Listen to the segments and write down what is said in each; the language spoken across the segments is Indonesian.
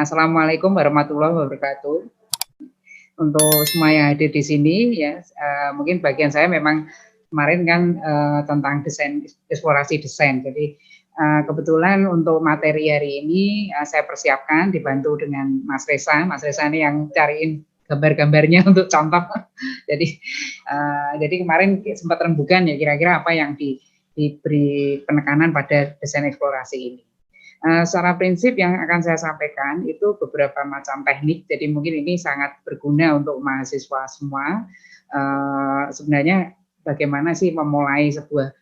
Assalamualaikum warahmatullahi wabarakatuh. Untuk semua yang hadir di sini ya, mungkin bagian saya memang kemarin kan, tentang desain eksplorasi desain. Jadi, kebetulan untuk materi hari ini, saya persiapkan dibantu dengan Mas Resa. Mas Resa ini yang cariin gambar-gambarnya untuk contoh. Jadi kemarin sempat rembukan ya kira-kira apa yang diberi penekanan pada desain eksplorasi ini. Secara prinsip yang akan saya sampaikan itu beberapa macam teknik, jadi mungkin ini sangat berguna untuk mahasiswa semua. Sebenarnya bagaimana sih memulai sebuah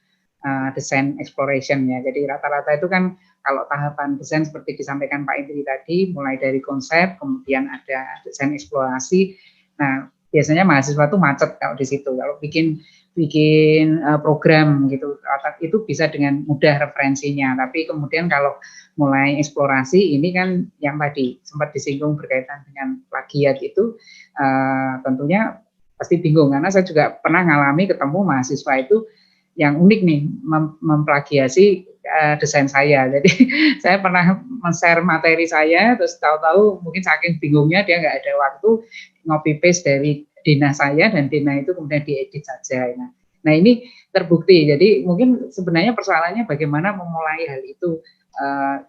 desain exploration ya. Jadi rata-rata itu kan kalau tahapan desain seperti disampaikan Pak Indri tadi, mulai dari konsep, kemudian ada desain eksplorasi. Nah, biasanya mahasiswa tuh macet kalau di situ. Kalau bikin program gitu, itu bisa dengan mudah referensinya. Tapi kemudian kalau mulai eksplorasi ini kan yang tadi sempat disinggung berkaitan dengan plagiat itu, tentunya pasti bingung karena saya juga pernah ngalami ketemu mahasiswa itu yang unik nih memplagiasi desain saya. Jadi saya pernah men-share materi saya, terus tahu-tahu mungkin saking bingungnya dia nggak ada waktu copy paste dari Dina saya dan Dina itu kemudian diedit saja. Nah ini terbukti. Jadi mungkin sebenarnya persoalannya bagaimana memulai hal itu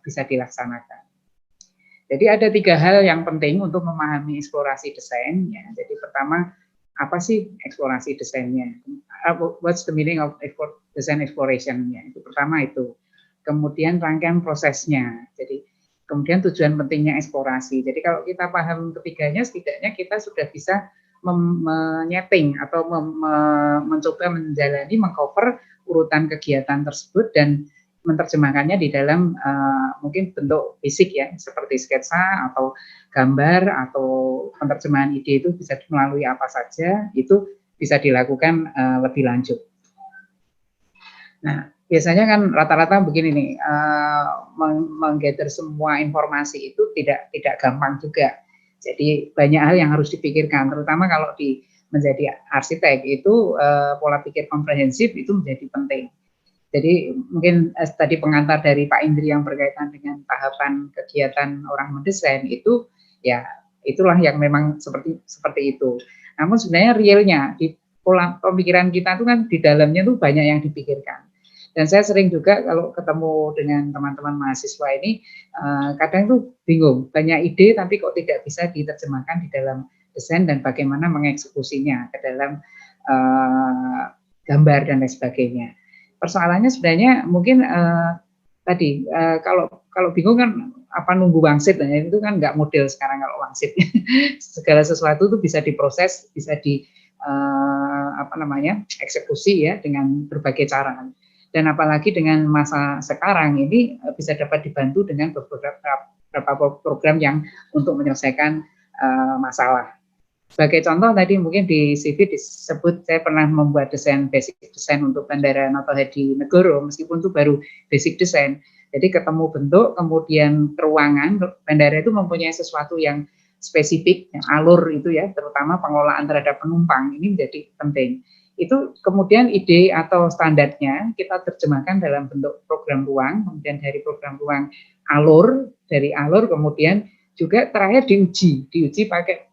bisa dilaksanakan. Jadi ada 3 hal yang penting untuk memahami eksplorasi desain. Ya. Jadi pertama, apa sih eksplorasi desainnya? What's the meaning of design exploration? Ya, itu pertama itu. Kemudian rangkaian prosesnya. Jadi kemudian tujuan pentingnya eksplorasi. Jadi kalau kita paham ketiganya, setidaknya kita sudah bisa menyeting atau mencoba menjalani, mengcover urutan kegiatan tersebut dan menerjemahkannya di dalam mungkin bentuk fisik ya, seperti sketsa atau gambar atau penerjemahan ide itu bisa melalui apa saja, itu bisa dilakukan lebih lanjut. Nah, biasanya kan rata-rata begini nih, menggather semua informasi itu tidak gampang juga. Jadi banyak hal yang harus dipikirkan, terutama kalau menjadi arsitek itu pola pikir komprehensif itu menjadi penting. Jadi mungkin tadi pengantar dari Pak Indri yang berkaitan dengan tahapan kegiatan orang mendesain itu, ya itulah yang memang seperti itu. Namun sebenarnya realnya di pola pemikiran kita itu kan di dalamnya tuh banyak yang dipikirkan. Dan saya sering juga kalau ketemu dengan teman-teman mahasiswa ini, kadang tuh bingung, banyak ide tapi kok tidak bisa diterjemahkan di dalam desain dan bagaimana mengeksekusinya ke dalam gambar dan lain sebagainya. Persoalannya sebenarnya mungkin tadi kalau bingung kan apa nunggu wangsit, nah, itu kan nggak model sekarang kalau wangsit. Segala sesuatu itu bisa diproses, bisa eksekusi ya dengan berbagai cara. Dan apalagi dengan masa sekarang ini bisa dapat dibantu dengan beberapa program yang untuk menyelesaikan masalah. Sebagai contoh tadi mungkin di CV disebut saya pernah membuat basic desain untuk Bandara Noto Hadinegoro, meskipun itu baru basic desain. Jadi ketemu bentuk, kemudian ruangan, bandara itu mempunyai sesuatu yang spesifik, yang alur itu ya, terutama pengelolaan terhadap penumpang, ini menjadi penting. Itu kemudian ide atau standarnya kita terjemahkan dalam bentuk program ruang, kemudian dari program ruang dari alur kemudian juga terakhir diuji pakai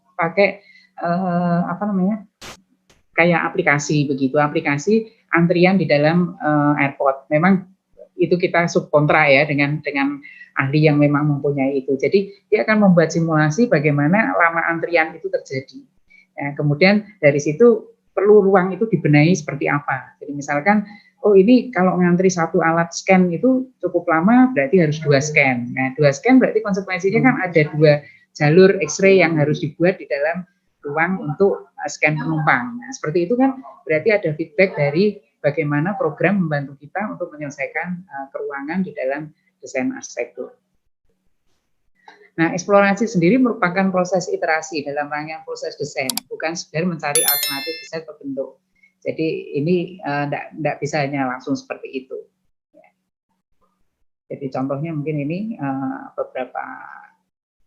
kayak aplikasi begitu, aplikasi antrian di dalam airport. Memang itu kita subkontra ya dengan ahli yang memang mempunyai itu. Jadi dia akan membuat simulasi bagaimana lama antrian itu terjadi. Ya, kemudian dari situ perlu ruang itu dibenahi seperti apa. Jadi misalkan, oh ini kalau ngantri satu alat scan itu cukup lama, berarti harus 2 scan. Nah 2 scan berarti konsekuensinya kan ada 2 jalur X-ray yang harus dibuat di dalam ruang untuk scan penumpang. Nah, seperti itu kan berarti ada feedback dari bagaimana program membantu kita untuk menyelesaikan keruangan di dalam desain arsitektur. Nah, eksplorasi sendiri merupakan proses iterasi dalam rangkaian proses desain, bukan sekedar mencari alternatif desain atau bentuk. Jadi ini tidak bisa hanya langsung seperti itu. Jadi contohnya mungkin ini beberapa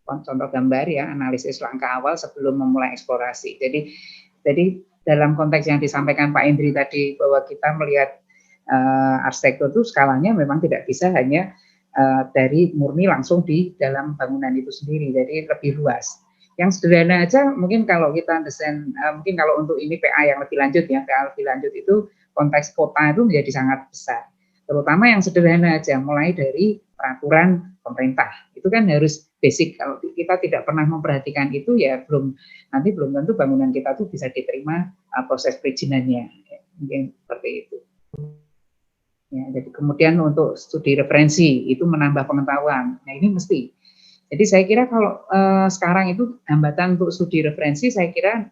contoh gambar ya, analisis langkah awal sebelum memulai eksplorasi. Jadi dalam konteks yang disampaikan Pak Indri tadi bahwa kita melihat arsitektur itu skalanya memang tidak bisa hanya dari murni langsung di dalam bangunan itu sendiri, jadi lebih luas. Yang sederhana aja mungkin kalau kita desain, mungkin kalau untuk ini PA yang lebih lanjut ya, PA lebih lanjut itu konteks kota itu menjadi sangat besar. Terutama yang sederhana aja, mulai dari peraturan pemerintah. Itu kan harus basic. Kalau kita tidak pernah memperhatikan itu, ya nanti belum tentu bangunan kita tuh bisa diterima proses perizinannya. Mungkin seperti itu. Ya, jadi kemudian untuk studi referensi itu menambah pengetahuan. Nah ini mesti. Jadi saya kira kalau sekarang itu hambatan untuk studi referensi saya kira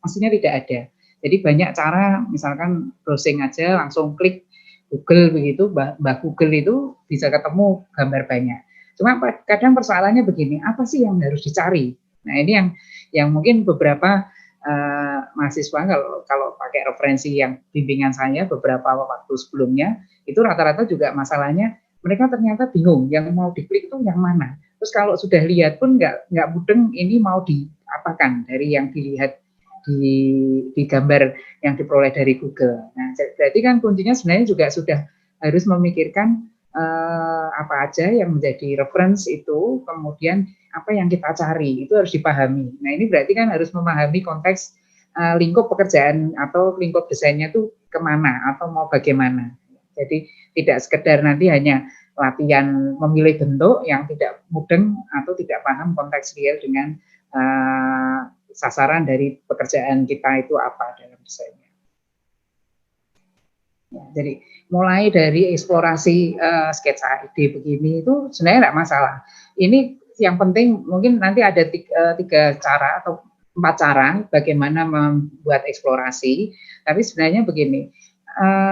mestinya tidak ada. Jadi banyak cara, misalkan browsing aja langsung klik Google begitu, Mbak Google itu bisa ketemu gambar banyak. Cuma kadang persoalannya begini, apa sih yang harus dicari? Nah ini yang mungkin beberapa mahasiswa kalau pakai referensi yang bimbingan saya beberapa waktu sebelumnya, itu rata-rata juga masalahnya mereka ternyata bingung yang mau diklik itu yang mana. Terus kalau sudah lihat pun nggak mudeng ini mau diapakan dari yang dilihat di gambar yang diperoleh dari Google. Nah, berarti kan kuncinya sebenarnya juga sudah harus memikirkan apa aja yang menjadi reference itu, kemudian apa yang kita cari itu harus dipahami. Nah, ini berarti kan harus memahami konteks lingkup pekerjaan atau lingkup desainnya itu kemana atau mau bagaimana. Jadi tidak sekedar nanti hanya latihan memilih bentuk yang tidak mudeng atau tidak paham konteks real dengan sasaran dari pekerjaan kita itu apa dalam desainnya. Ya, jadi mulai dari eksplorasi sketsa ide begini itu sebenarnya tidak masalah. Ini yang penting mungkin nanti ada tiga cara atau 4 cara bagaimana membuat eksplorasi. Tapi sebenarnya begini,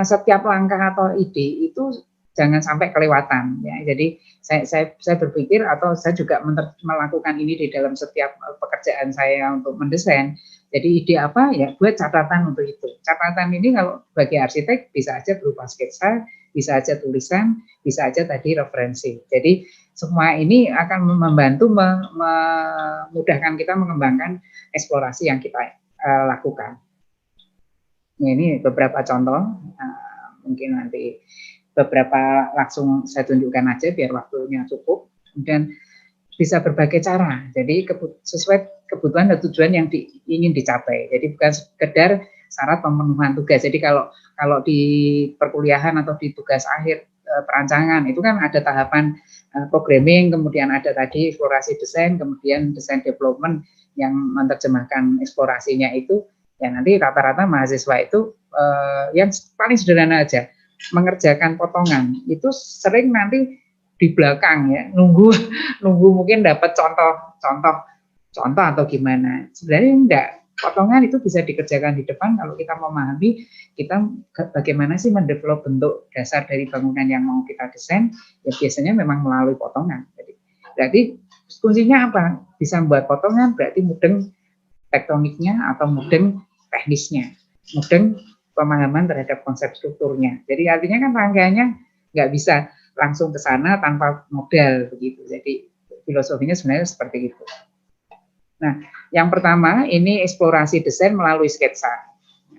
setiap langkah atau ide itu jangan sampai kelewatan ya. Jadi saya berpikir atau saya juga melakukan ini di dalam setiap pekerjaan saya untuk mendesain. Jadi ide apa ya buat catatan untuk itu. Catatan ini kalau bagi arsitek bisa aja berupa sketsa, bisa aja tulisan, bisa aja tadi referensi. Jadi semua ini akan membantu memudahkan kita mengembangkan eksplorasi yang kita lakukan. Ini beberapa contoh, mungkin nanti beberapa langsung saya tunjukkan aja biar waktunya cukup. Kemudian bisa berbagai cara. Jadi sesuai kebutuhan dan tujuan yang ingin dicapai. Jadi bukan sekedar syarat pemenuhan tugas. Jadi kalau di perkuliahan atau di tugas akhir perancangan itu kan ada tahapan programming, kemudian ada tadi eksplorasi desain, kemudian desain development yang menerjemahkan eksplorasinya itu. Ya nanti rata-rata mahasiswa itu yang paling sederhana aja mengerjakan potongan itu sering nanti di belakang ya nunggu mungkin dapat contoh atau gimana. Sebenarnya enggak, potongan itu bisa dikerjakan di depan kalau kita memahami kita bagaimana sih mendevelop bentuk dasar dari bangunan yang mau kita desain, ya biasanya memang melalui potongan. Jadi berarti kuncinya apa? Bisa membuat potongan berarti mudeng tektoniknya atau mudeng teknisnya, mudeng pemahaman terhadap konsep strukturnya. Jadi artinya kan rangkaiannya nggak bisa langsung ke sana tanpa modal begitu. Jadi filosofinya sebenarnya seperti itu. Nah, yang pertama ini eksplorasi desain melalui sketsa.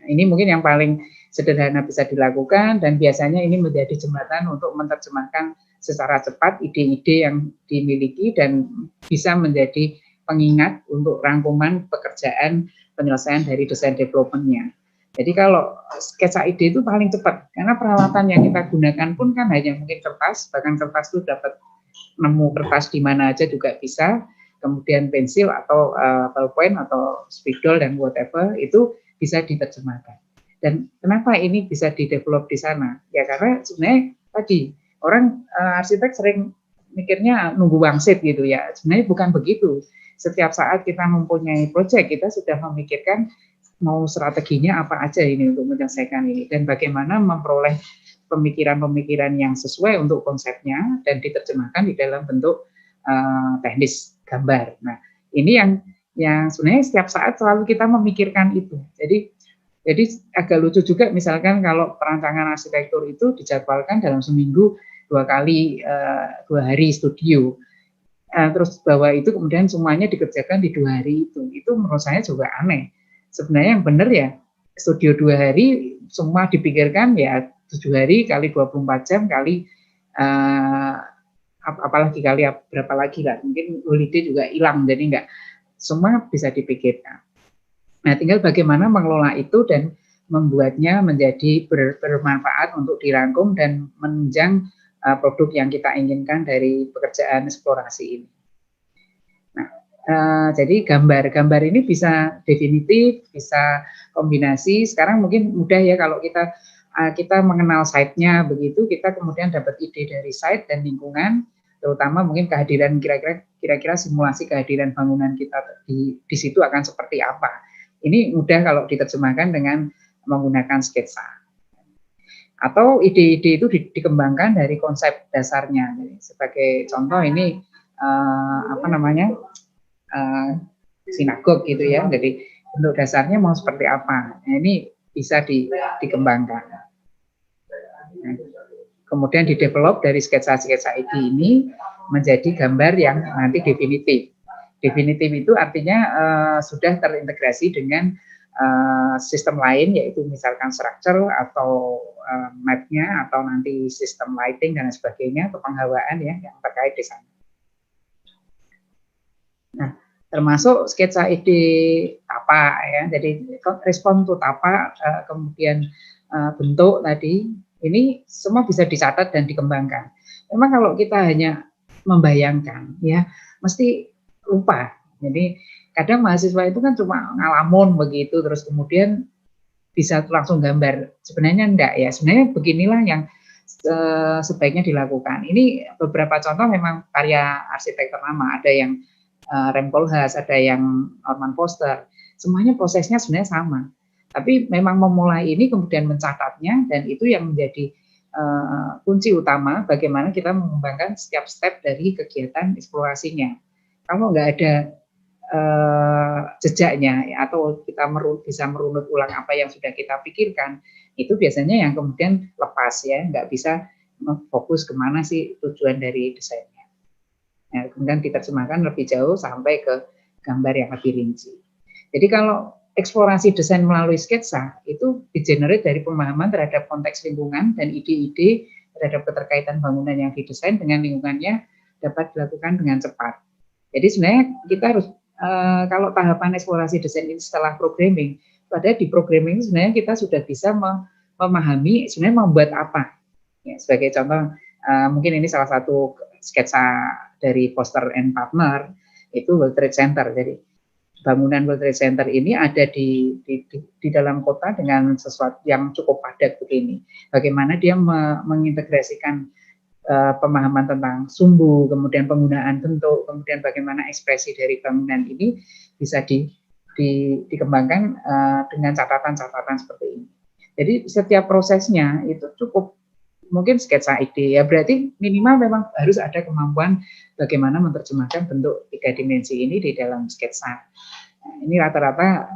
Ini mungkin yang paling sederhana bisa dilakukan dan biasanya ini menjadi jembatan untuk menerjemahkan secara cepat ide-ide yang dimiliki dan bisa menjadi pengingat untuk rangkuman pekerjaan penyelesaian dari desain development-nya. Jadi kalau sketsa ide itu paling cepat, karena peralatan yang kita gunakan pun kan hanya mungkin kertas, bahkan kertas itu dapat nemu kertas di mana aja juga bisa, kemudian pensil atau ballpoint atau spidol dan whatever itu bisa diterjemahkan. Dan kenapa ini bisa didevelop di sana? Ya karena sebenarnya tadi orang arsitek sering mikirnya nunggu wangsit gitu ya, sebenarnya bukan begitu. Setiap saat kita mempunyai proyek, kita sudah memikirkan mau strateginya apa aja ini untuk menyelesaikan ini dan bagaimana memperoleh pemikiran-pemikiran yang sesuai untuk konsepnya dan diterjemahkan di dalam bentuk teknis gambar. Nah, ini yang sebenarnya setiap saat selalu kita memikirkan itu. Jadi agak lucu juga misalkan kalau perancangan arsitektur itu dijadwalkan dalam seminggu 2 hari studio. Terus bahwa itu kemudian semuanya dikerjakan di 2 hari itu menurut saya juga aneh. Sebenarnya yang benar ya studio 2 hari semua dipikirkan ya 7 hari kali 24 jam kali apalagi kali ya, berapa lagi lah, mungkin holiday juga hilang, jadi nggak semua bisa dipikirkan. Nah, tinggal bagaimana mengelola itu dan membuatnya menjadi bermanfaat untuk dirangkum dan menunjang produk yang kita inginkan dari pekerjaan eksplorasi ini. Nah, jadi gambar ini bisa definitif, bisa kombinasi. Sekarang mungkin mudah ya kalau kita mengenal site-nya begitu, kita kemudian dapat ide dari site dan lingkungan, terutama mungkin kehadiran kira-kira simulasi kehadiran bangunan kita di situ akan seperti apa. Ini mudah kalau diterjemahkan dengan menggunakan sketsa. Atau ide-ide itu dikembangkan dari konsep dasarnya. Jadi, sebagai contoh ini sinagog gitu ya. Jadi bentuk dasarnya mau seperti apa. Nah, ini bisa dikembangkan. Nah, kemudian didevelop dari sketsa-sketsa ini menjadi gambar yang nanti definitif. Definitif itu artinya sudah terintegrasi dengan sistem lain, yaitu misalkan structure atau map-nya, atau nanti sistem lighting dan sebagainya, atau penghawaan ya yang terkait di sana. Nah, termasuk sketsa ide tapa ya, jadi respon to tapa, kemudian bentuk tadi, ini semua bisa dicatat dan dikembangkan. Memang kalau kita hanya membayangkan ya, mesti lupa. Jadi kadang mahasiswa itu kan cuma ngalamun begitu, terus kemudian bisa langsung gambar. Sebenarnya enggak ya, sebenarnya beginilah yang sebaiknya dilakukan. Ini beberapa contoh memang karya arsitek ternama, ada yang Rem Koolhaas, ada yang Norman Foster. Semuanya prosesnya sebenarnya sama. Tapi memang memulai ini kemudian mencatatnya, dan itu yang menjadi kunci utama bagaimana kita mengembangkan setiap step dari kegiatan eksplorasinya. Kalau nggak ada jejaknya ya, atau kita bisa merunut ulang apa yang sudah kita pikirkan, itu biasanya yang kemudian lepas ya, nggak bisa fokus kemana sih tujuan dari desainnya. Nah, kemudian diterjemahkan lebih jauh sampai ke gambar yang lebih rinci. Jadi kalau eksplorasi desain melalui sketsa itu digenerate dari pemahaman terhadap konteks lingkungan dan ide-ide terhadap keterkaitan bangunan yang didesain dengan lingkungannya dapat dilakukan dengan cepat. Jadi sebenarnya kita harus kalau tahapan eksplorasi desain ini setelah programming, pada di programming sebenarnya kita sudah bisa memahami sebenarnya membuat apa. Ya, sebagai contoh, mungkin ini salah satu sketsa dari Foster and Partner, itu World Trade Center. Jadi bangunan World Trade Center ini ada di dalam kota dengan sesuatu yang cukup padat begini. Bagaimana dia mengintegrasikan pemahaman tentang sumbu, kemudian penggunaan bentuk, kemudian bagaimana ekspresi dari bangunan ini bisa dikembangkan dengan catatan-catatan seperti ini. Jadi setiap prosesnya itu cukup mungkin sketsa ide ya, berarti minimal memang harus ada kemampuan bagaimana menerjemahkan bentuk 3 dimensi ini di dalam sketsa. Nah, ini rata-rata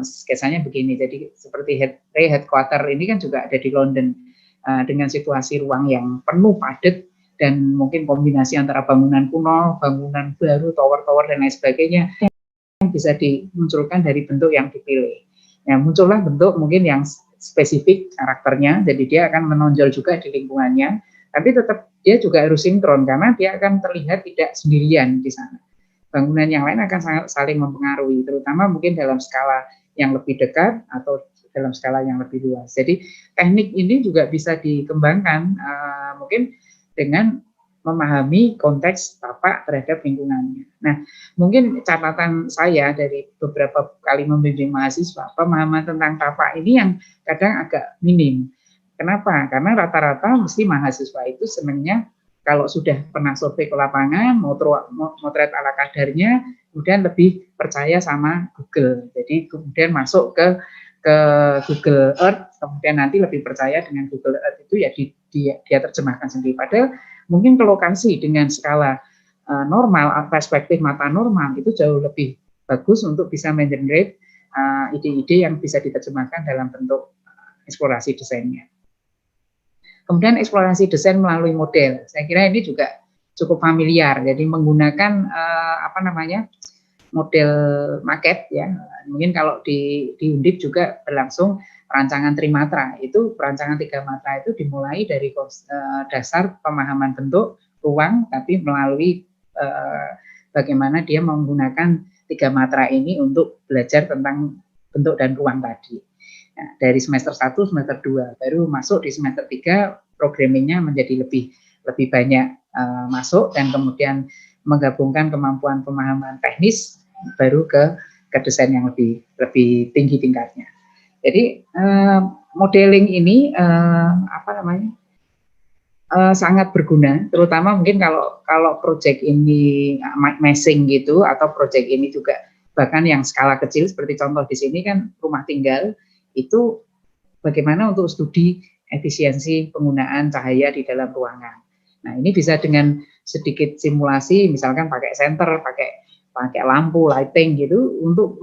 sketsanya begini. Jadi seperti headquarter ini kan juga ada di London. Dengan situasi ruang yang penuh padat dan mungkin kombinasi antara bangunan kuno, bangunan baru, tower-tower dan lain sebagainya yang bisa dimunculkan dari bentuk yang dipilih. Nah, muncullah bentuk mungkin yang spesifik karakternya, jadi dia akan menonjol juga di lingkungannya, tapi tetap dia juga harus sinkron karena dia akan terlihat tidak sendirian di sana. Bangunan yang lain akan saling mempengaruhi, terutama mungkin dalam skala yang lebih dekat atau dalam skala yang lebih luas. Jadi teknik ini juga bisa dikembangkan mungkin dengan memahami konteks tapak terhadap lingkungannya. Nah, mungkin catatan saya dari beberapa kali membimbing mahasiswa, pemahaman tentang tapak ini yang kadang agak minim. Kenapa? Karena rata-rata mesti mahasiswa itu senangnya kalau sudah pernah survei ke lapangan, motret ala kadarnya, kemudian lebih percaya sama Google. Jadi kemudian masuk ke Google Earth, kemudian nanti lebih percaya dengan Google Earth itu ya dia terjemahkan sendiri. Padahal mungkin ke lokasi dengan skala normal, perspektif mata normal itu jauh lebih bagus untuk bisa mengenerate ide-ide yang bisa diterjemahkan dalam bentuk eksplorasi desainnya. Kemudian eksplorasi desain melalui model, saya kira ini juga cukup familiar. Jadi menggunakan model maket ya. Mungkin kalau di Undip juga berlangsung perancangan trimatra. Itu perancangan 3 matra itu dimulai dari dasar pemahaman bentuk, ruang, tapi melalui bagaimana dia menggunakan 3 matra ini untuk belajar tentang bentuk dan ruang tadi. Nah, dari semester 1, semester 2, baru masuk di semester 3, programmingnya menjadi lebih banyak masuk, dan kemudian menggabungkan kemampuan pemahaman teknis, baru ke desain yang lebih tinggi tingkatnya. Jadi modeling ini sangat berguna, terutama mungkin kalau proyek ini meshing gitu, atau proyek ini juga bahkan yang skala kecil seperti contoh di sini kan rumah tinggal, itu bagaimana untuk studi efisiensi penggunaan cahaya di dalam ruangan. Nah, ini bisa dengan sedikit simulasi, misalkan pakai senter, pakai lampu, lighting gitu, untuk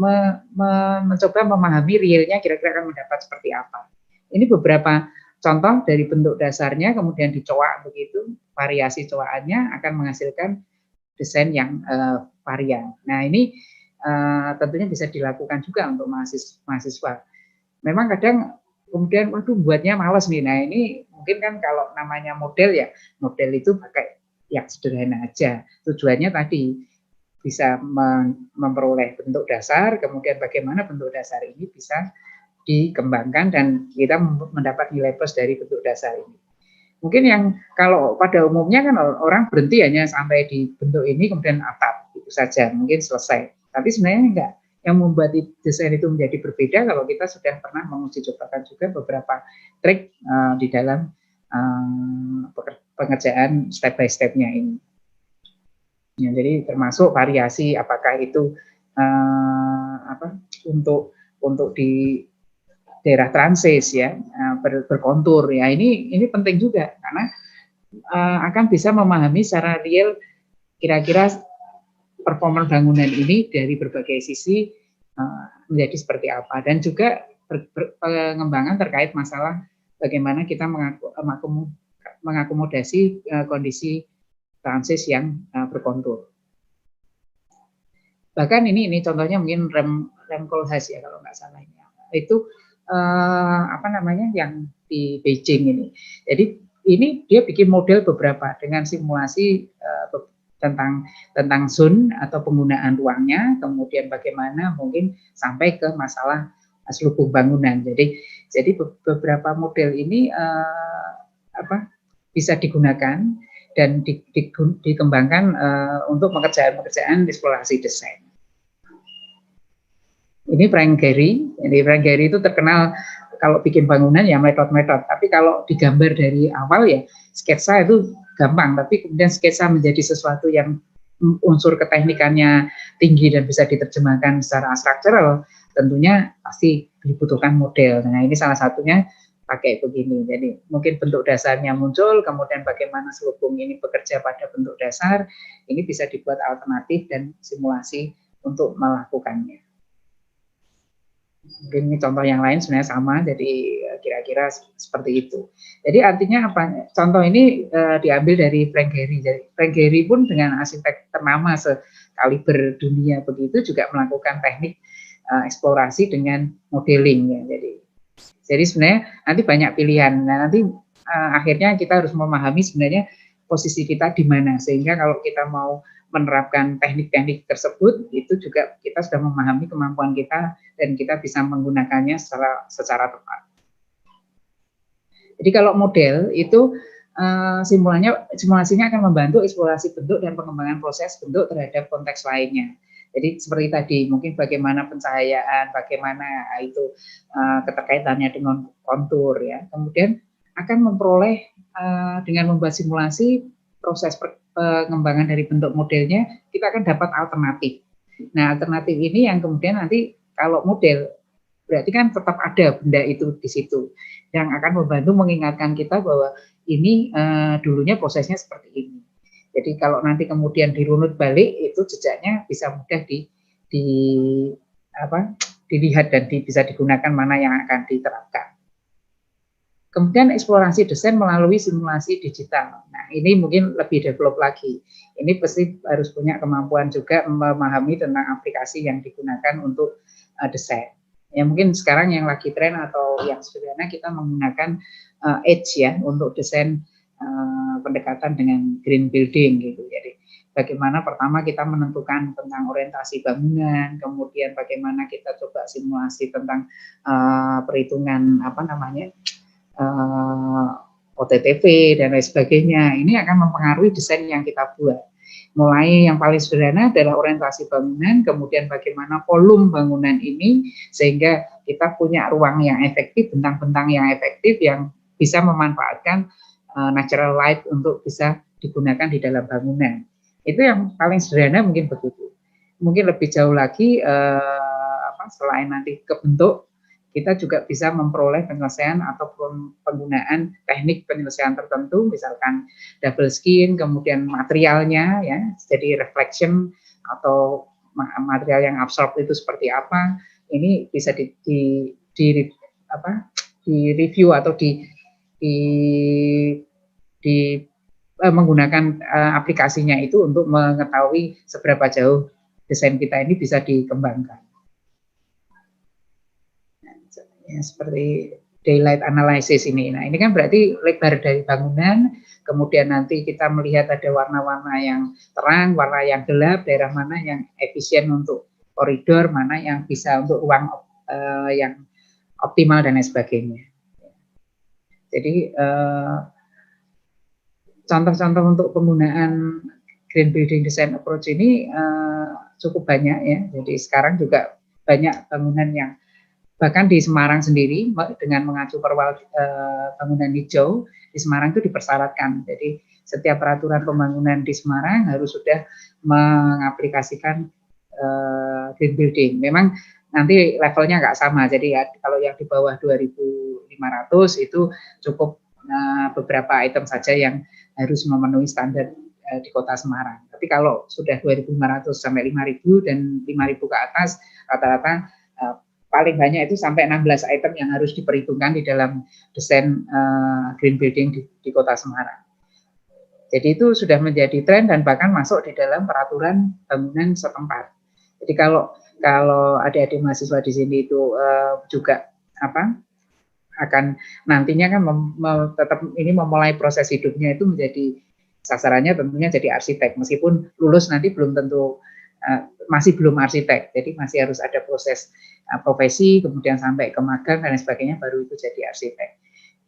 mencoba memahami realnya kira-kira akan mendapat seperti apa. Ini beberapa contoh dari bentuk dasarnya, kemudian dicoak begitu, variasi coakannya akan menghasilkan desain yang varian. Nah, ini tentunya bisa dilakukan juga untuk mahasiswa. Memang kadang kemudian, waduh, buatnya males nih. Nah, ini mungkin kan kalau namanya model ya, model itu pakai yang sederhana aja. Tujuannya tadi bisa memperoleh bentuk dasar, kemudian bagaimana bentuk dasar ini bisa dikembangkan dan kita mendapat nilai plus dari bentuk dasar ini. Mungkin yang kalau pada umumnya kan orang berhenti hanya sampai di bentuk ini, kemudian atap, itu saja, mungkin selesai. Tapi sebenarnya enggak. Yang membuat desain itu menjadi berbeda kalau kita sudah pernah menguji cobakan juga beberapa trik di dalam pengerjaan step by step-nya ini. Ya, jadi termasuk variasi apakah itu untuk di daerah transis ya, berkontur ya, ini penting juga karena akan bisa memahami secara real kira-kira performa bangunan ini dari berbagai sisi menjadi seperti apa, dan juga pengembangan terkait masalah bagaimana kita mengakomodasi kondisi transis yang berkontur. Bahkan ini contohnya mungkin Rem Koolhaas ya kalau nggak salah ini. Itu yang di Beijing ini. Jadi ini dia bikin model beberapa dengan simulasi tentang zone atau penggunaan ruangnya, kemudian bagaimana mungkin sampai ke masalah selubung bangunan. Jadi beberapa model ini bisa digunakan dan dikembangkan untuk pekerjaan eksplorasi desain. Ini Frank Gehry. Jadi Frank Gehry itu terkenal kalau bikin bangunan ya metode-metode. Tapi kalau digambar dari awal ya sketsa itu gampang. Tapi kemudian sketsa menjadi sesuatu yang unsur keteknikannya tinggi dan bisa diterjemahkan secara struktural, tentunya pasti dibutuhkan model. Nah, ini salah satunya pakai begini. Jadi mungkin bentuk dasarnya muncul, kemudian bagaimana selubung ini bekerja pada bentuk dasar, ini bisa dibuat alternatif dan simulasi untuk melakukannya. Mungkin ini contoh yang lain sebenarnya sama, jadi kira-kira seperti itu. Jadi artinya apa? Contoh ini diambil dari Frank Gehry. Jadi Frank Gehry pun dengan arsitek ternama sekaliber dunia begitu juga melakukan teknik eksplorasi dengan modeling ya. Jadi sebenarnya nanti banyak pilihan. Nah, nanti akhirnya kita harus memahami sebenarnya posisi kita di mana, sehingga kalau kita mau menerapkan teknik-teknik tersebut, itu juga kita sudah memahami kemampuan kita dan kita bisa menggunakannya secara tepat. Jadi kalau model itu simulasinya akan membantu eksplorasi bentuk dan pengembangan proses bentuk terhadap konteks lainnya. Jadi seperti tadi, mungkin bagaimana pencahayaan, bagaimana itu keterkaitannya dengan kontur ya. Kemudian akan memperoleh dengan membuat simulasi proses pengembangan dari bentuk modelnya, kita akan dapat alternatif. Nah, alternatif ini yang kemudian nanti kalau model, berarti kan tetap ada benda itu di situ, yang akan membantu mengingatkan kita bahwa ini dulunya prosesnya seperti ini. Jadi kalau nanti kemudian dirunut balik, itu jejaknya bisa mudah dilihat dan bisa digunakan mana yang akan diterapkan. Kemudian eksplorasi desain melalui simulasi digital. Nah, ini mungkin lebih develop lagi. Ini pasti harus punya kemampuan juga memahami tentang aplikasi yang digunakan untuk desain. Ya mungkin sekarang yang lagi tren atau yang sederhana kita menggunakan Edge ya untuk desain pendekatan dengan green building gitu. Jadi bagaimana pertama kita menentukan tentang orientasi bangunan, kemudian bagaimana kita coba simulasi tentang perhitungan apa namanya OTTV dan lain sebagainya. Ini akan mempengaruhi desain yang kita buat. Mulai yang paling sederhana adalah orientasi bangunan, kemudian bagaimana volume bangunan ini sehingga kita punya ruang yang efektif, bentang-bentang yang efektif yang bisa memanfaatkan natural light untuk bisa digunakan di dalam bangunan. Itu yang paling sederhana mungkin begitu. Mungkin lebih jauh lagi selain nanti ke bentuk, kita juga bisa memperoleh penyelesaian ataupun penggunaan teknik penyelesaian tertentu, misalkan double skin, kemudian materialnya ya, jadi reflection atau material yang absorb itu seperti apa, ini bisa di review atau menggunakan aplikasinya itu untuk mengetahui seberapa jauh desain kita ini bisa dikembangkan. Ya, seperti daylight analysis ini. Nah, ini kan berarti lebar dari bangunan, kemudian nanti kita melihat ada warna-warna yang terang, warna yang gelap, daerah mana yang efisien untuk koridor, mana yang bisa untuk ruang yang optimal dan lain sebagainya. Jadi contoh-contoh untuk penggunaan green building design approach ini cukup banyak ya. Jadi sekarang juga banyak bangunan yang bahkan di Semarang sendiri dengan mengacu perwal bangunan hijau di Semarang itu dipersyaratkan. Jadi setiap peraturan pembangunan di Semarang harus sudah mengaplikasikan green building. Memang nanti levelnya nggak sama. Jadi ya, kalau yang di bawah 2.500 itu cukup beberapa item saja yang harus memenuhi standar di Kota Semarang. Tapi kalau sudah 2.500 sampai 5.000 dan 5.000 ke atas rata-rata paling banyak itu sampai 16 item yang harus diperhitungkan di dalam desain green building di Kota Semarang. Jadi itu sudah menjadi tren dan bahkan masuk di dalam peraturan bangunan setempat. Jadi kalau adik-adik mahasiswa di sini itu juga akan nantinya kan tetap ini memulai proses hidupnya itu menjadi sasarannya tentunya jadi arsitek, meskipun lulus nanti belum tentu masih belum arsitek, jadi masih harus ada proses profesi, kemudian sampai ke magang dan sebagainya baru itu jadi arsitek.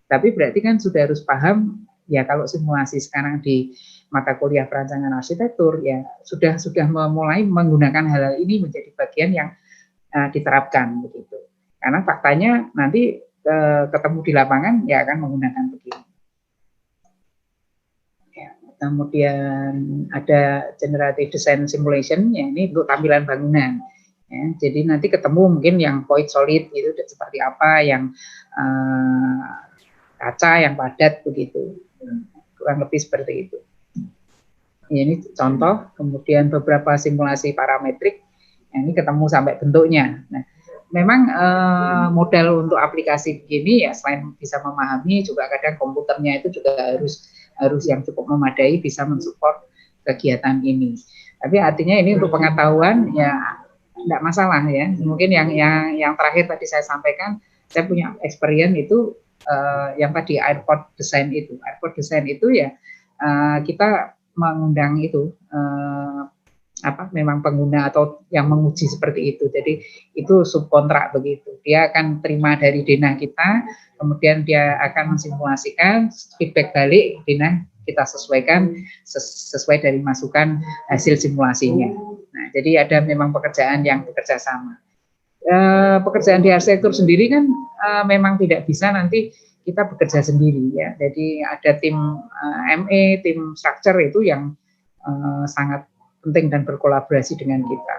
Tapi berarti kan sudah harus paham ya, kalau simulasi sekarang di mata kuliah perancangan arsitektur ya sudah memulai menggunakan hal ini menjadi bagian yang diterapkan begitu. Karena faktanya nanti ketemu di lapangan ya akan menggunakan begini. Kemudian ada generative design simulation, ya ini untuk tampilan bangunan. Ya, jadi nanti ketemu mungkin yang void solid itu seperti apa, yang kaca, yang padat begitu, kurang lebih seperti itu. Ya, ini contoh, kemudian beberapa simulasi parametrik, ya, ini ketemu sampai bentuknya. Nah, memang modal untuk aplikasi begini ya selain bisa memahami juga kadang komputernya itu juga harus yang cukup memadai bisa mensupport kegiatan ini. Tapi artinya ini untuk pengetahuan ya tidak masalah ya. Mungkin yang terakhir tadi saya sampaikan, saya punya experience itu yang tadi airport design itu. Airport design itu ya kita mengundang itu memang pengguna atau yang menguji seperti itu. Jadi itu subkontrak begitu. Dia akan terima dari denah kita, kemudian dia akan mensimulasikan, feedback balik denah kita sesuaikan sesuai dari masukan hasil simulasinya. Nah, jadi ada memang pekerjaan yang bekerja sama. Pekerjaan di arsitektur sendiri kan memang tidak bisa nanti kita bekerja sendiri ya. Jadi ada tim ME, tim structure itu yang sangat penting dan berkolaborasi dengan kita.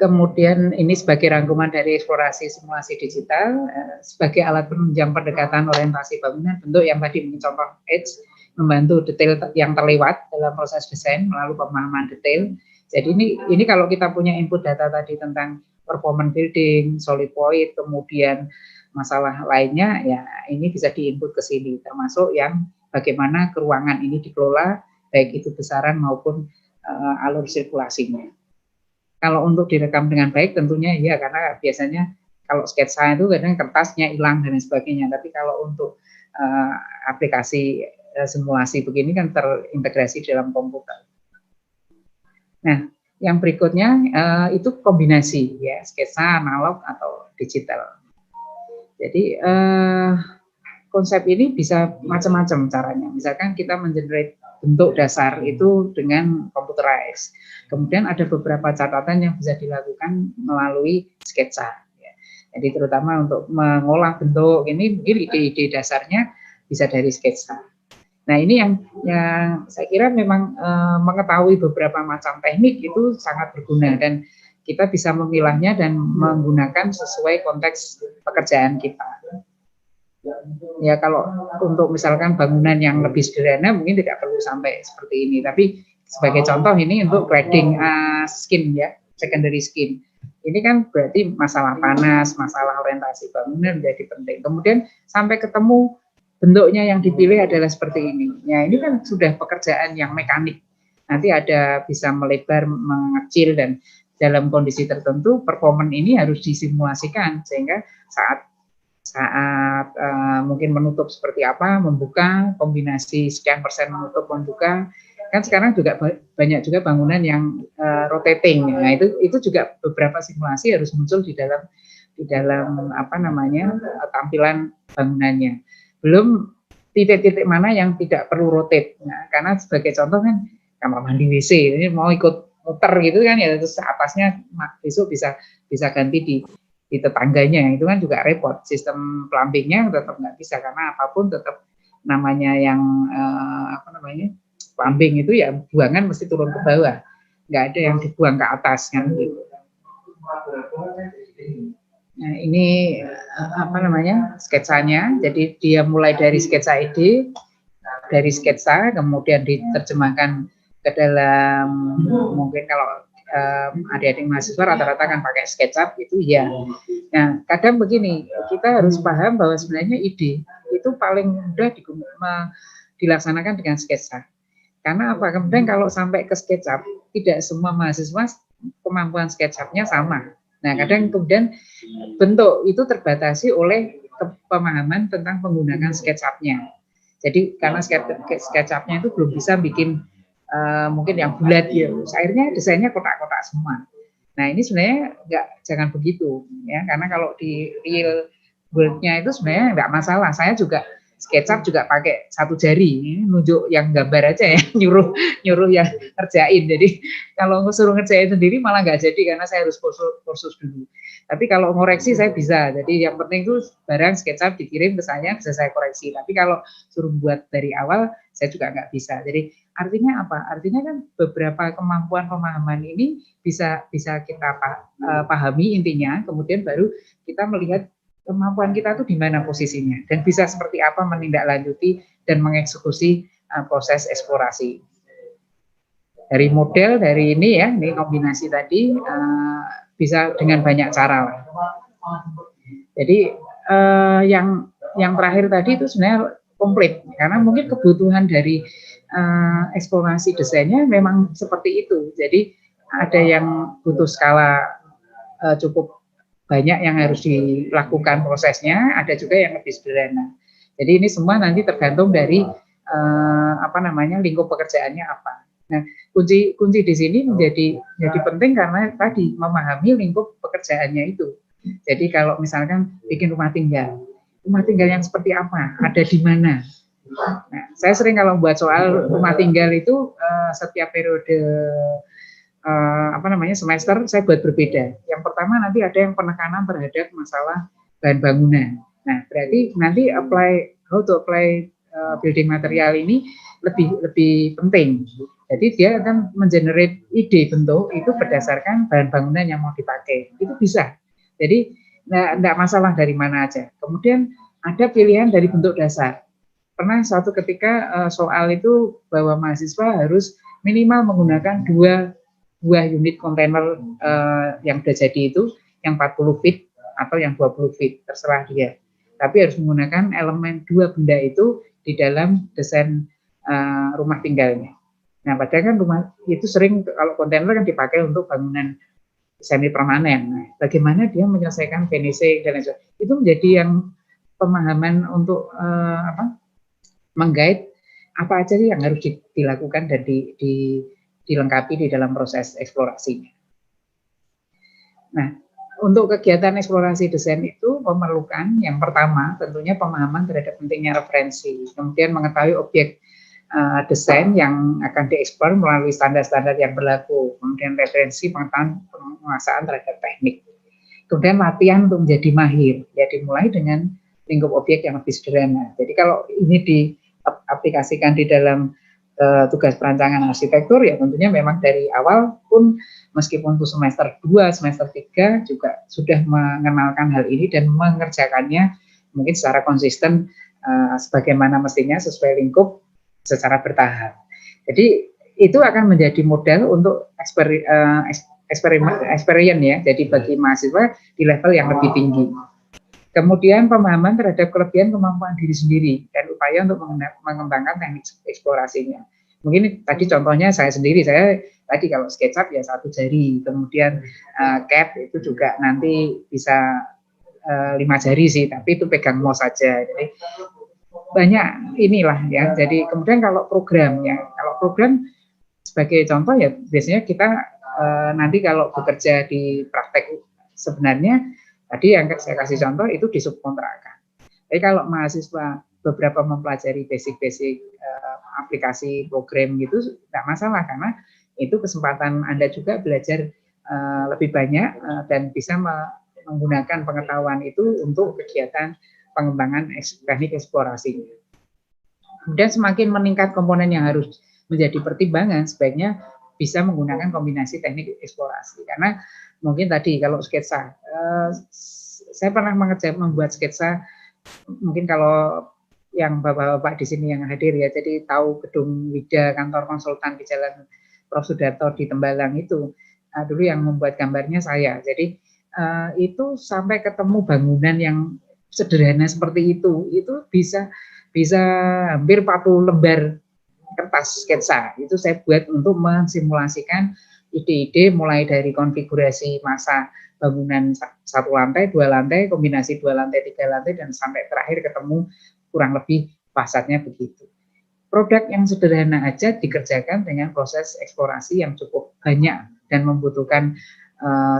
Kemudian ini sebagai rangkuman dari eksplorasi simulasi digital sebagai alat penunjang pendekatan orientasi bangunan, bentuk yang tadi contoh Edge membantu detail yang terlewat dalam proses desain melalui pemahaman detail. Jadi ini kalau kita punya input data tadi tentang performance building, solid void, kemudian masalah lainnya ya ini bisa diinput ke sini, termasuk yang bagaimana keruangan ini dikelola baik itu besaran maupun alur sirkulasinya. Kalau untuk direkam dengan baik tentunya ya, karena biasanya kalau sketsa itu kadang kertasnya hilang dan sebagainya, tapi kalau untuk aplikasi simulasi begini kan terintegrasi dalam komputer. Nah, yang berikutnya itu kombinasi ya, sketsa analog atau digital. Jadi konsep ini bisa macam-macam caranya. Misalkan kita mengenerate bentuk dasar itu dengan computerized. Kemudian ada beberapa catatan yang bisa dilakukan melalui sketsa. Ya. Jadi terutama untuk mengolah bentuk ini mungkin ide-ide dasarnya bisa dari sketsa. Nah ini yang saya kira memang mengetahui beberapa macam teknik itu sangat berguna dan kita bisa memilahnya dan menggunakan sesuai konteks pekerjaan kita. Ya kalau untuk misalkan bangunan yang lebih sederhana mungkin tidak perlu sampai seperti ini, tapi sebagai contoh ini untuk grading skin ya, secondary skin. Ini kan berarti masalah panas, masalah orientasi bangunan menjadi penting. Kemudian sampai ketemu bentuknya yang dipilih adalah seperti ini. Ya ini kan sudah pekerjaan yang mekanik. Nanti ada bisa melebar, mengecil dan dalam kondisi tertentu performance ini harus disimulasikan sehingga saat mungkin menutup seperti apa, membuka, kombinasi sekian persen menutup membuka. Kan sekarang juga banyak juga bangunan yang rotating. Nah, itu juga beberapa simulasi harus muncul di dalam apa namanya tampilan bangunannya. Belum titik-titik mana yang tidak perlu rotate. Nah, karena sebagai contoh kan kamar mandi WC ini mau ikut muter gitu kan ya, terus atasnya besok bisa ganti di tetangganya, itu kan juga repot. Sistem plumbingnya tetap nggak bisa karena apapun tetap namanya yang plumbing itu ya buangan mesti turun ke bawah, nggak ada yang dibuang ke atas kan gitu. Nah ini apa namanya sketsanya, jadi dia mulai dari sketsa ide, dari sketsa kemudian diterjemahkan ke dalam mungkin kalau adik-adik mahasiswa rata-rata kan pakai SketchUp itu ya. Nah, kadang begini, kita harus paham bahwa sebenarnya ide itu paling mudah dilaksanakan dengan sketsa. Karena apa? Kemudian kalau sampai ke SketchUp, tidak semua mahasiswa kemampuan SketchUp-nya sama. Nah, kadang kemudian bentuk itu terbatasi oleh pemahaman tentang penggunaan SketchUp-nya. Jadi karena SketchUp-nya itu belum bisa bikin mungkin yang bulat ya, akhirnya desainnya kotak-kotak semua. Nah ini sebenarnya jangan begitu ya, karena kalau di real world-nya itu sebenarnya nggak masalah. Saya juga SketchUp juga pakai satu jari, nunjuk yang gambar aja ya, nyuruh yang ngerjain. Jadi kalau suruh ngerjain sendiri malah nggak jadi karena saya harus kursus dulu. Tapi kalau ngoreksi saya bisa. Jadi yang penting itu barang SketchUp dikirim ke saya bisa saya koreksi. Tapi kalau suruh buat dari awal saya juga nggak bisa. Jadi artinya apa? Artinya kan beberapa kemampuan pemahaman ini bisa kita pahami intinya, kemudian baru kita melihat kemampuan kita itu di mana posisinya dan bisa seperti apa menindaklanjuti dan mengeksekusi proses eksplorasi. Dari model dari ini ya, ini kombinasi tadi bisa dengan banyak cara. Jadi yang terakhir tadi itu sebenarnya komplit karena mungkin kebutuhan dari eksplorasi desainnya memang seperti itu. Jadi ada yang butuh skala cukup banyak yang harus dilakukan prosesnya, ada juga yang lebih sederhana. Jadi ini semua nanti tergantung dari lingkup pekerjaannya apa. Nah, kunci di sini menjadi penting karena tadi memahami lingkup pekerjaannya itu. Jadi kalau misalkan bikin rumah tinggal yang seperti apa, ada di mana. Nah, saya sering kalau buat soal rumah tinggal itu setiap periode semester saya buat berbeda. Yang pertama nanti ada yang penekanan terhadap masalah bahan bangunan. Nah, berarti nanti how to apply building material ini lebih penting. Jadi dia akan mengenerate ide bentuk itu berdasarkan bahan bangunan yang mau dipakai. Itu bisa. Jadi enggak masalah dari mana aja. Kemudian ada pilihan dari bentuk dasar. Pernah suatu ketika soal itu bahwa mahasiswa harus minimal menggunakan dua unit kontainer yang sudah jadi itu, yang 40 feet atau yang 20 feet, terserah dia. Tapi harus menggunakan elemen dua benda itu di dalam desain rumah tinggalnya. Nah, padahal kan rumah itu sering kalau kontainer kan dipakai untuk bangunan semi permanen. Nah, bagaimana dia menyelesaikan finishing dan lain sebagainya. Itu menjadi yang pemahaman untuk menggait apa aja sih yang harus dilakukan dan dilengkapi di dalam proses eksplorasinya. Nah, untuk kegiatan eksplorasi desain itu memerlukan yang pertama tentunya pemahaman terhadap pentingnya referensi, kemudian mengetahui objek desain yang akan dieksplor melalui standar-standar yang berlaku, kemudian referensi pengetahuan penguasaan terhadap teknik, kemudian latihan untuk menjadi mahir, ya dimulai dengan lingkup objek yang lebih sederhana. Jadi kalau ini diaplikasikan di dalam tugas perancangan arsitektur, ya tentunya memang dari awal pun meskipun itu semester 2, semester 3 juga sudah mengenalkan hal ini dan mengerjakannya mungkin secara konsisten sebagaimana mestinya sesuai lingkup secara bertahap. Jadi itu akan menjadi modal untuk eksperimen ya. Jadi bagi mahasiswa di level yang lebih tinggi. Kemudian pemahaman terhadap kelebihan kemampuan diri sendiri dan upaya untuk mengembangkan teknik eksplorasinya. Mungkin tadi contohnya saya sendiri, saya tadi kalau SketchUp ya 1 jari, kemudian CAD itu juga nanti bisa 5 jari sih, tapi itu pegang mouse saja. Jadi banyak inilah ya. Jadi kemudian kalau program sebagai contoh ya biasanya kita nanti kalau bekerja di praktek sebenarnya tadi yang saya kasih contoh itu disubkontrakkan. Tapi kalau mahasiswa beberapa mempelajari basic-basic aplikasi program gitu nggak masalah karena itu kesempatan Anda juga belajar lebih banyak dan bisa menggunakan pengetahuan itu untuk kegiatan pengembangan teknik eksplorasi. Kemudian semakin meningkat komponen yang harus menjadi pertimbangan, sebaiknya bisa menggunakan kombinasi teknik eksplorasi. Karena mungkin tadi kalau sketsa, saya pernah membuat sketsa, mungkin kalau yang bapak-bapak di sini yang hadir ya, jadi tahu gedung Wida, kantor konsultan di Jalan Prof. Sudarto di Tembalang itu, dulu yang membuat gambarnya saya. Jadi itu sampai ketemu bangunan yang sederhana seperti itu bisa hampir 40 lembar kertas sketsa. Itu saya buat untuk mensimulasikan ide-ide mulai dari konfigurasi masa bangunan 1 lantai, 2 lantai, kombinasi 2 lantai, 3 lantai, dan sampai terakhir ketemu kurang lebih fasadnya begitu. Produk yang sederhana aja dikerjakan dengan proses eksplorasi yang cukup banyak dan membutuhkan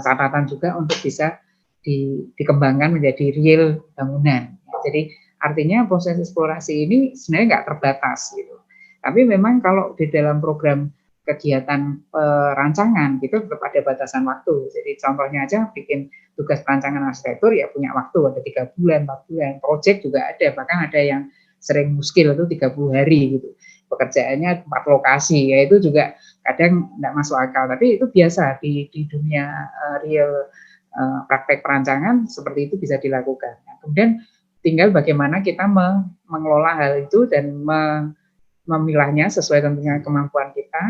catatan juga untuk bisa dikembangkan menjadi real bangunan. Jadi artinya proses eksplorasi ini sebenarnya nggak terbatas gitu. Tapi memang kalau di dalam program kegiatan perancangan itu tetap ada batasan waktu. Jadi contohnya aja bikin tugas perancangan arsitektur ya punya waktu ada 3 bulan, 4 bulan. Project juga ada, bahkan ada yang sering muskil itu 30 hari gitu. Pekerjaannya 4 lokasi, ya itu juga kadang nggak masuk akal. Tapi itu biasa di dunia real praktek perancangan seperti itu bisa dilakukan. Nah, kemudian tinggal bagaimana kita mengelola hal itu dan memilahnya sesuai tentunya kemampuan kita,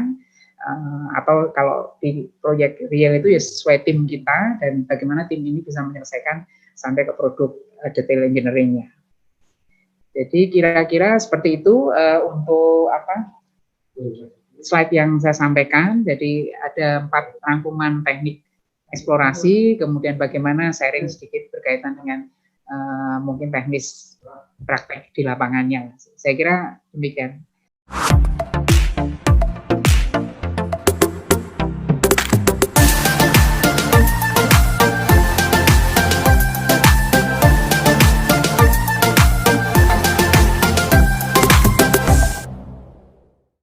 atau kalau di proyek real itu ya sesuai tim kita dan bagaimana tim ini bisa menyelesaikan sampai ke produk detail engineering-nya. Jadi kira-kira seperti itu untuk slide yang saya sampaikan. Jadi ada 4 rangkuman teknik eksplorasi, kemudian bagaimana sharing sedikit berkaitan dengan mungkin teknis praktek di lapangannya. Saya kira demikian.